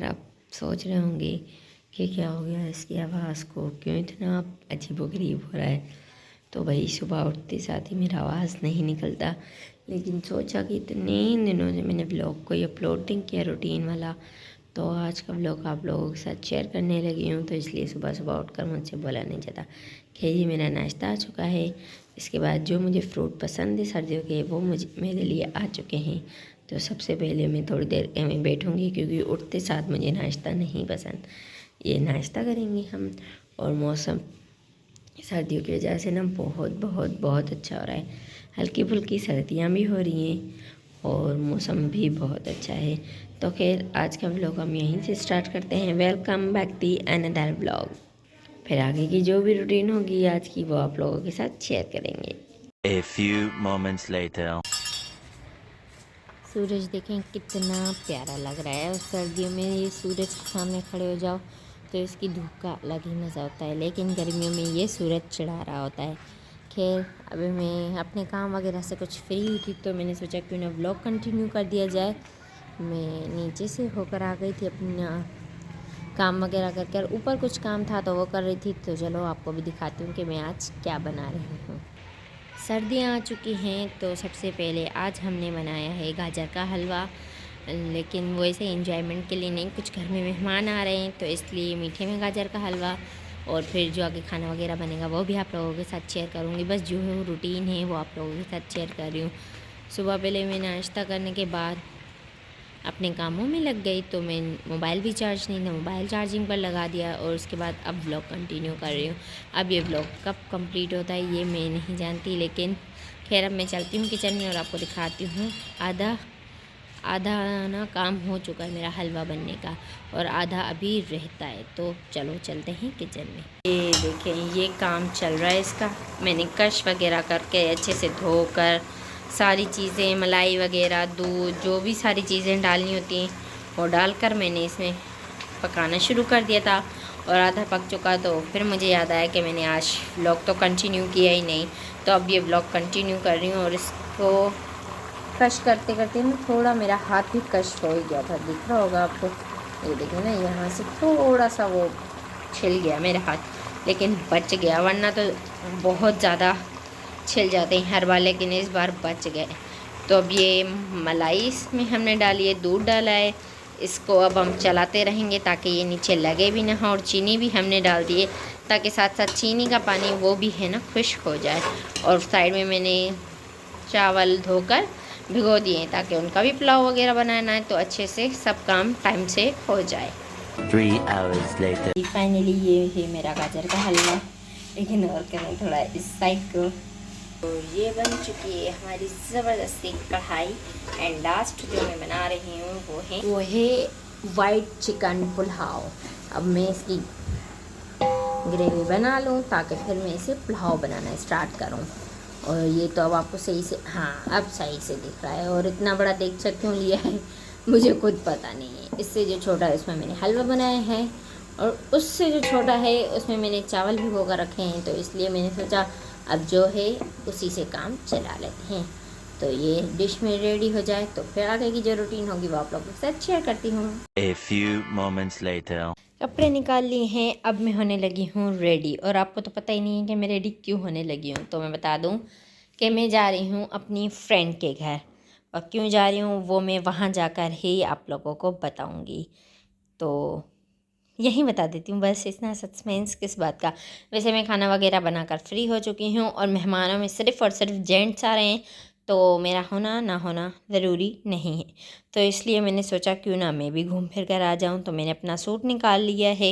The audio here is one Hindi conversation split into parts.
देखकर आप सोच रहे होंगे कि क्या हो गया इसकी आवाज़ को, क्यों इतना अजीबोगरीब हो रहा है। तो भाई सुबह उठते साथ ही मेरा आवाज़ नहीं निकलता, लेकिन सोचा कि इतने दिनों से मैंने ब्लॉग कोई अपलोड नहीं किया रूटीन वाला, तो आज का ब्लॉग आप लोगों के साथ शेयर करने लगी हूँ। तो इसलिए सुबह सुबह उठकर मुझसे बोला नहीं जाता। खैर ये मेरा नाश्ता आ चुका है। इसके बाद जो मुझे फ्रूट पसंद है सर्दियों के, वो मुझे मेरे लिए आ चुके हैं। तो सबसे पहले मैं थोड़ी देर में बैठूँगी, क्योंकि उठते साथ मुझे नाश्ता नहीं पसंद। ये नाश्ता करेंगे हम। और मौसम सर्दियों की वजह से ना बहुत बहुत बहुत अच्छा हो रहा है। हल्की फुल्की सर्दियाँ भी हो रही हैं और मौसम भी बहुत अच्छा है। तो खैर आज का व्लॉग हम यहीं से स्टार्ट करते हैं। Welcome back to another vlog. फिर आगे की जो भी रूटीन होगी आज की, वो आप लोगों के साथ शेयर करेंगे। A few moments later. सूरज देखें कितना प्यारा लग रहा है। और सर्दियों में ये सूरज के सामने खड़े हो जाओ तो इसकी धूप का अलग ही मज़ा होता है, लेकिन गर्मियों में ये सूरज चढ़ा रहा होता है। खैर अभी मैं अपने काम वगैरह से कुछ फ्री हुई थी, तो मैंने सोचा क्यों ना व्लॉग कंटिन्यू कर दिया जाए। मैं नीचे से होकर आ गई थी अपना काम वगैरह करके, और ऊपर कुछ काम था तो वो कर रही थी। तो चलो आपको भी दिखाती हूँ कि मैं आज क्या बना रही हूँ। सर्दियाँ आ चुकी हैं, तो सबसे पहले आज हमने बनाया है गाजर का हलवा, लेकिन वो ऐसे एंजॉयमेंट के लिए नहीं, कुछ घर में मेहमान आ रहे हैं तो इसलिए मीठे में गाजर का हलवा। और फिर जो आगे खाना वगैरह बनेगा वो भी आप लोगों के साथ शेयर करूँगी। बस जो है रूटीन है वो आप लोगों के साथ शेयर कर रही हूँ। सुबह पहले मैं नाश्ता करने के बाद अपने कामों में लग गई, तो मैं मोबाइल भी चार्ज नहीं था, मोबाइल चार्जिंग पर लगा दिया। और उसके बाद अब व्लॉग कंटिन्यू कर रही हूँ। अब ये व्लॉग कब कंप्लीट होता है ये मैं नहीं जानती, लेकिन खैर अब मैं चलती हूँ किचन में और आपको दिखाती हूँ। आधा आधा ना काम हो चुका है मेरा हलवा बनने का, और आधा अभी रहता है। तो चलो चलते हैं किचन में। ये देखें ये काम चल रहा है इसका। मैंने कश वगैरह करके अच्छे से धोकर सारी चीज़ें, मलाई वगैरह, दूध, जो भी सारी चीज़ें डालनी होती हैं वो डालकर मैंने इसमें पकाना शुरू कर दिया था। और आधा पक चुका, तो फिर मुझे याद आया कि मैंने आज व्लॉग तो कंटिन्यू किया ही नहीं, तो अब ये व्लॉग कंटिन्यू कर रही हूँ। और इसको कश करते करते ना थोड़ा मेरा हाथ भी कश हो ही गया था, दिख रहा होगा आपको। ये देखिए ना, यहाँ से थोड़ा सा वो छिल गया मेरा हाथ, लेकिन बच गया, वरना तो बहुत ज़्यादा छिल जाते हैं हर बार, लेकिन इस बार बच गए। तो अब ये मलाई इसमें हमने डाली है, दूध डाला है। इसको अब हम चलाते रहेंगे ताकि ये नीचे लगे भी ना हो। और चीनी भी हमने डाल दी है ताकि साथ साथ चीनी का पानी वो भी है ना खुश्क हो जाए। और साइड में मैंने चावल धोकर भिगो दिए ताकि उनका भी पुलाव वगैरह बनाना है, तो अच्छे से सब काम टाइम से हो जाए। 3 hours later. फाइनली ये है मेरा गाजर का हलवा, लेकिन और करें थोड़ा इस साइड को। तो ये बन चुकी है हमारी ज़बरदस्ती कढ़ाई। एंड लास्ट जो मैं बना रही हूँ वो है वाइट चिकन पुलाव। अब मैं इसकी ग्रेवी बना लूँ ताकि फिर मैं इसे पुलाव बनाना स्टार्ट करूँ। और ये तो अब आपको सही से, हाँ अब सही से दिख रहा है। और इतना बड़ा देगचा क्यों लिया है मुझे खुद पता नहीं है। इससे जो छोटा है उसमें मैंने हलवा बनाया है, और उससे जो छोटा है उसमें मैंने चावल भिगो कर रखे हैं। तो इसलिए मैंने सोचा अब जो है उसी से काम चला लेते हैं। तो ये डिश में रेडी हो जाए तो फिर आगे की जो रूटीन होगी वो आप लोगों के साथ शेयर करती हूँ। A few moments later. कपड़े निकाल लिए हैं, अब मैं होने लगी हूँ रेडी। और आपको तो पता ही नहीं है कि मैं रेडी क्यों होने लगी हूँ, तो मैं बता दूँ कि मैं जा रही हूँ अपनी फ्रेंड के घर। और क्यों जा रही हूँ वो मैं वहाँ जाकर ही आप लोगों को बताऊँगी। तो यहीं बता देती हूँ, बस इतना सस्पेंस किस बात का। वैसे मैं खाना वगैरह बनाकर फ्री हो चुकी हूँ, और मेहमानों में सिर्फ़ और सिर्फ जेंट्स आ रहे हैं, तो मेरा होना ना होना ज़रूरी नहीं है। तो इसलिए मैंने सोचा क्यों ना मैं भी घूम फिर कर आ जाऊँ। तो मैंने अपना सूट निकाल लिया है।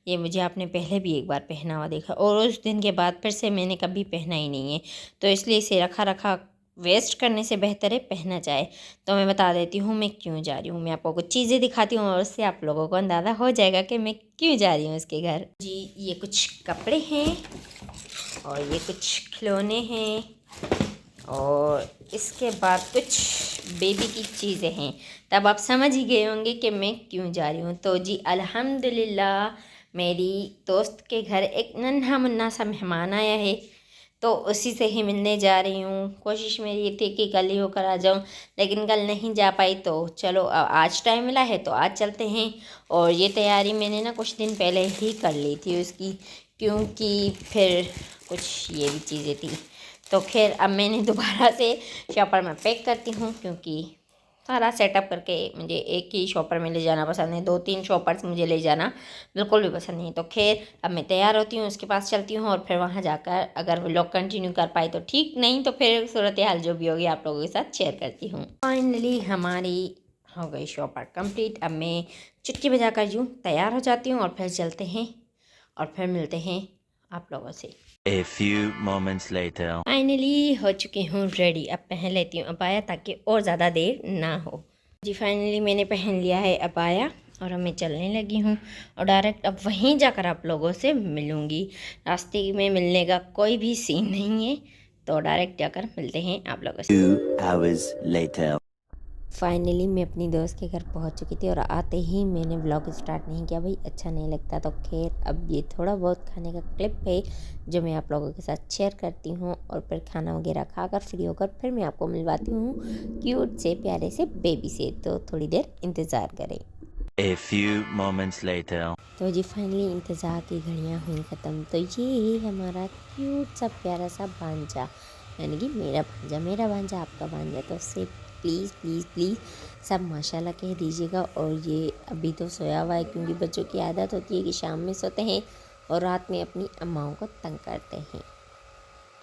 ये मुझे आपने पहले भी एक बार पहना हुआ देखा, और उस दिन के बाद फिर से मैंने कभी पहना ही नहीं है। तो इसलिए इसे रखा रखा वेस्ट करने से बेहतर है पहना जाए। तो मैं बता देती हूँ मैं क्यों जा रही हूँ। मैं आपको कुछ चीज़ें दिखाती हूँ और उससे आप लोगों को अंदाज़ा हो जाएगा कि मैं क्यों जा रही हूँ उसके घर। जी ये कुछ कपड़े हैं, और ये कुछ खिलौने हैं, और इसके बाद कुछ बेबी की चीज़ें हैं। तब आप समझ ही गए होंगे कि मैं क्यों जा रही हूँ। तो जी अल्हम्दुलिल्लाह मेरी दोस्त के घर एक नन्हा मुन्ना सा मेहमान आया है। तो तो उसी से ही मिलने जा रही हूँ। कोशिश मेरी ये थी कि कल ही होकर आ जाऊँ, लेकिन कल नहीं जा पाई। तो चलो आज टाइम मिला है तो आज चलते हैं। और ये तैयारी मैंने ना कुछ दिन पहले ही कर ली थी उसकी, क्योंकि फिर कुछ ये भी चीज़ें थी। तो खैर अब मैंने दोबारा से शॉपर में पैक करती हूँ, क्योंकि सारा सेटअप करके मुझे एक ही शॉपर में ले जाना पसंद है। 2-3 शॉपर्स मुझे ले जाना बिल्कुल भी पसंद नहीं। तो खैर अब मैं तैयार होती हूँ, उसके पास चलती हूँ और फिर वहाँ जाकर अगर व्लॉग कंटिन्यू कर पाई तो ठीक, नहीं तो फिर सूरत हाल जो भी होगी आप लोगों के साथ शेयर करती हूँ। फाइनली हमारी हो गई शॉपर कंप्लीट। अब मैं चुटकी बजा कर यूँ तैयार हो जाती हूँ और फिर चलते हैं और फिर मिलते हैं आप लोगों से। A few moments later. Finally हो चुकी हूँ रेडी। अब पहन लेती हूँ अबाया ताकि और ज़्यादा देर ना हो। जी फाइनली मैंने पहन लिया है अबाया और अब मैं चलने लगी हूँ और डायरेक्ट अब वहीं जाकर आप लोगों से मिलूँगी। रास्ते में मिलने का कोई भी सीन नहीं है, तो डायरेक्ट जाकर मिलते हैं आप लोगों से। 2 hours later. फाइनली मैं अपनी दोस्त के घर पहुंच चुकी थी और आते ही मैंने व्लॉग स्टार्ट नहीं किया, भाई अच्छा नहीं लगता। तो खैर अब ये थोड़ा बहुत खाने का क्लिप है जो मैं आप लोगों के साथ शेयर करती हूँ और फिर खाना वगैरह खाकर फ्री होकर फिर मैं आपको मिलवाती हूँ क्यूट से प्यारे से बेबी से। तो थोड़ी देर इंतज़ार करें। A few moments later. तो जी फाइनली इंतज़ार की घड़ियाँ हुई ख़त्म। तो ये हमारा क्यूट सा प्यारा सा भांजा, यानी कि मेरा भांजा आपका भांजा। तो उससे प्लीज़ प्लीज़ प्लीज़ सब माशाल्लाह कह दीजिएगा। और ये अभी तो सोया हुआ है, क्योंकि बच्चों की आदत होती है कि शाम में सोते हैं और रात में अपनी अम्माओं को तंग करते हैं।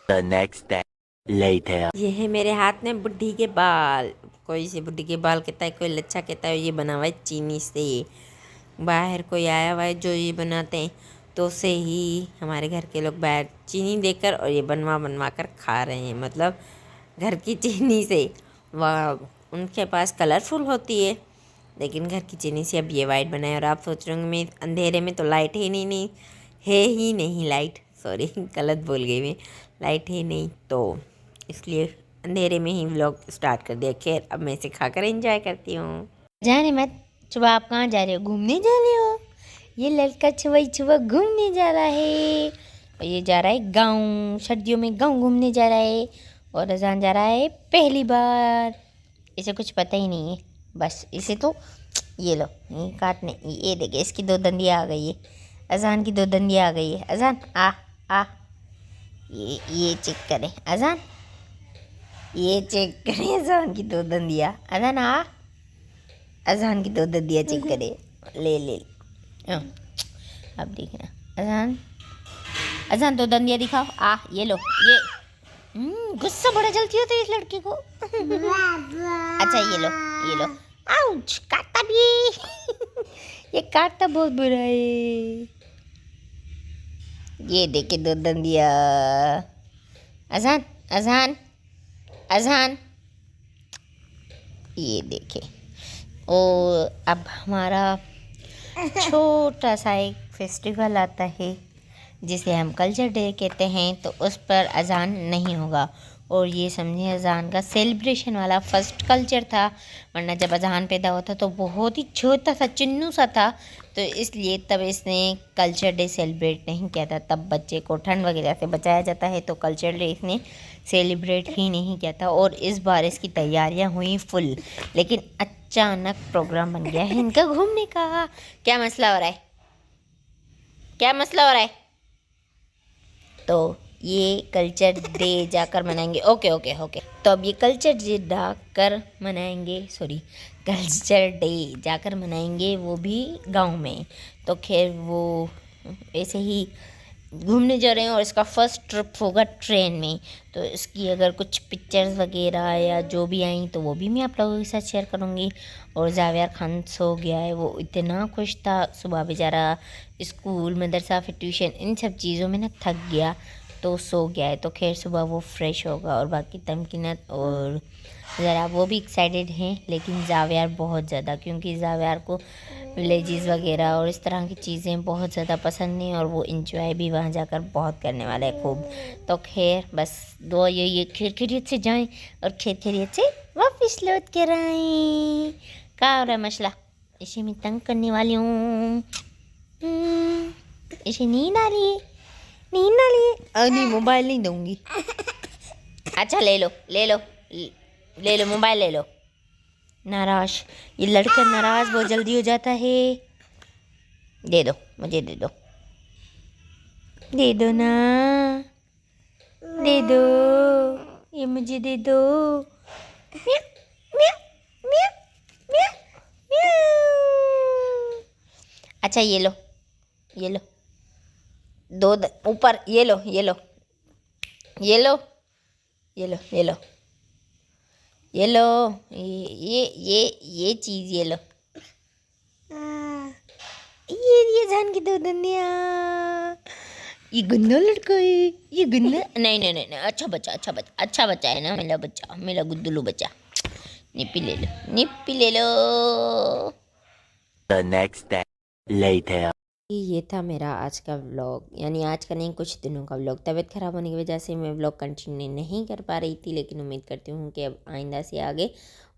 The next day later. ये है मेरे हाथ में बुढ़ी के बाल। कोई से बुढ़ी के बाल कहता है, कोई लच्छा कहता है। ये बना हुआ है चीनी से। बाहर कोई आया हुआ है जो ये बनाते हैं, तो से ही हमारे घर के लोग बाहर चीनी देकर और ये बनवा कर खा रहे हैं, मतलब घर की चीनी से। वाह, उनके पास कलरफुल होती है, लेकिन घर की चीनी से अब ये वाइट बनाए। और आप सोच रहे होंगे मैं अंधेरे में तो लाइट है नहीं है ही नहीं लाइट, सॉरी गलत बोल गई मैं, लाइट है नहीं, तो इसलिए अंधेरे में ही व्लॉग स्टार्ट कर दिया। खैर अब मैं इसे खाकर एंजॉय करती हूँ। जाने मत सुबह, आप कहाँ जा रहे हो? घूमने जा रहे हो? ये लड़का सुबह घूमने जा रहा है और ये जा रहा है गाँव। सर्दियों में गाँव घूमने जा रहा है और अजान जा रहा है पहली बार। इसे कुछ पता ही नहीं है, बस इसे तो ये लो ये काटने, ये देखिए इसकी 2 दंदियाँ आ गई है। अजान की 2 दंदियाँ आ गई है। अजान आ ये चेक करें अजान, ये चेक करें अजान की 2 दंदियाँ। अजान अजान की 2 दंदियाँ चेक करें। ले अब देखना अजान 2 दंदियाँ दिखाओ। ये लो ये। गुस्सा बड़ा जल्दी होता है इस लड़की को। अच्छा ये लो। आउच, काटता भी। ये काटता बहुत बुरा है। ये देखे 2 दंदिया। अजान ये देखे। और अब हमारा छोटा सा एक फेस्टिवल आता है जिसे हम कल्चर डे कहते हैं, तो उस पर अजान नहीं होगा। और ये समझिए अजान का सेलिब्रेशन वाला फर्स्ट कल्चर था, वरना जब अजान पैदा हुआ था तो बहुत ही छोटा सा चिन्नू सा था, तो इसलिए तब इसने कल्चर डे सेलिब्रेट नहीं किया था। तब बच्चे को ठंड वगैरह से बचाया जाता है, तो कल्चर डे इसने सेलिब्रेट ही नहीं किया था। और इस बार इसकी तैयारियां हुई फुल, लेकिन अचानक प्रोग्राम बन गया है इनका घूमने का। क्या मसला हो रहा है? तो ये कल्चर डे जाकर मनाएंगे। ओके। तो अब ये कल्चर डे जाकर मनाएंगे, वो भी गांव में। तो खैर वो ऐसे ही घूमने जा रहे हैं और इसका फर्स्ट ट्रिप होगा ट्रेन में। तो इसकी अगर कुछ पिक्चर्स वगैरह या जो भी आई तो वो भी मैं आप लोगों के साथ शेयर करूँगी। और जावियर खान सो गया है, वो इतना खुश था सुबह, बेचारा स्कूल मदरसा फिर ट्यूशन इन सब चीज़ों में ना थक गया, तो सो गया है। तो खैर सुबह वो फ्रेश होगा। और बाकी तमकीनत और ज़रा वो भी एक्साइटेड हैं, लेकिन जावियार बहुत ज़्यादा, क्योंकि जावियार को विलेजेस वगैरह और इस तरह की चीज़ें बहुत ज़्यादा पसंद हैं और वो इंजॉय भी वहाँ जाकर बहुत करने वाला है खूब। तो खैर बस दुआ ये खैरियत से जाएं और खैरियत से वापस लौट कर आएँ। क्या हो रहा है मसला? इसे मैं तंग करने वाली हूँ। इसे नींद आ रही है, नींद ना लिए नहीं मोबाइल नहीं दूंगी। अच्छा ले लो ले लो ले लो मोबाइल ले लो। नाराज, ये लड़का नाराज बहुत जल्दी हो जाता है। दे दो मुझे दे दो ना, दे दो, ये मुझे दे दो। म्याऊ, म्याऊ, म्याऊ, म्याऊ, म्याऊ। अच्छा ये लो ऊपर ये लो ये लो ये लो ये लो ये लो ये लो ये चीज़ ये लो। ये जान के दो दुनिया। ये गंदा लड़का है, ये गंदा नहीं नहीं नहीं नहीं, अच्छा बच्चा है ना मेरा गुद्दुलू बच्चा। निप्पी ले लो। The next day later. ये था मेरा आज का व्लॉग, यानी आज का नहीं कुछ दिनों का व्लॉग। तबीयत ख़राब होने की वजह से मैं व्लॉग कंटिन्यू नहीं कर पा रही थी, लेकिन उम्मीद करती हूँ कि अब आइंदा से आगे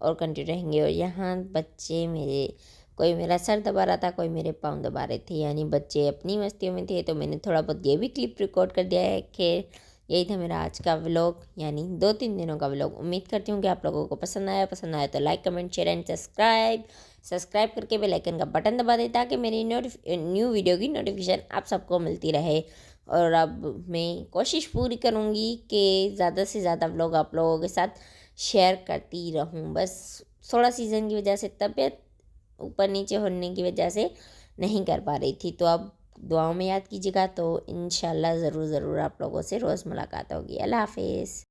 और कंटिन्यू रहेंगे। और यहाँ बच्चे मेरे, कोई मेरा सर दबा रहा था, कोई मेरे पाँव दबा रहे थे, यानी बच्चे अपनी मस्तियों में थे, तो मैंने थोड़ा बहुत ये भी क्लिप रिकॉर्ड कर दिया है। खैर यही था मेरा आज का व्लॉग, यानी 2-3 दिनों का व्लॉग। उम्मीद करती हूँ कि आप लोगों को पसंद आया तो like comment share and subscribe करके बेल आइकन का बटन दबा दें, ताकि मेरी न्यू वीडियो की नोटिफिकेशन आप सबको मिलती रहे। और अब मैं कोशिश पूरी करूँगी कि ज़्यादा से ज़्यादा व्लॉग आप लोगों के साथ शेयर करती रहूँ। बस थोड़ा सीज़न की वजह से तबीयत ऊपर नीचे होने की वजह से नहीं कर पा रही थी, तो अब दुआओं में याद कीजिएगा। तो इंशाल्लाह ज़रूर आप लोगों से रोज़ मुलाकात होगी। अल्लाह हाफिज़।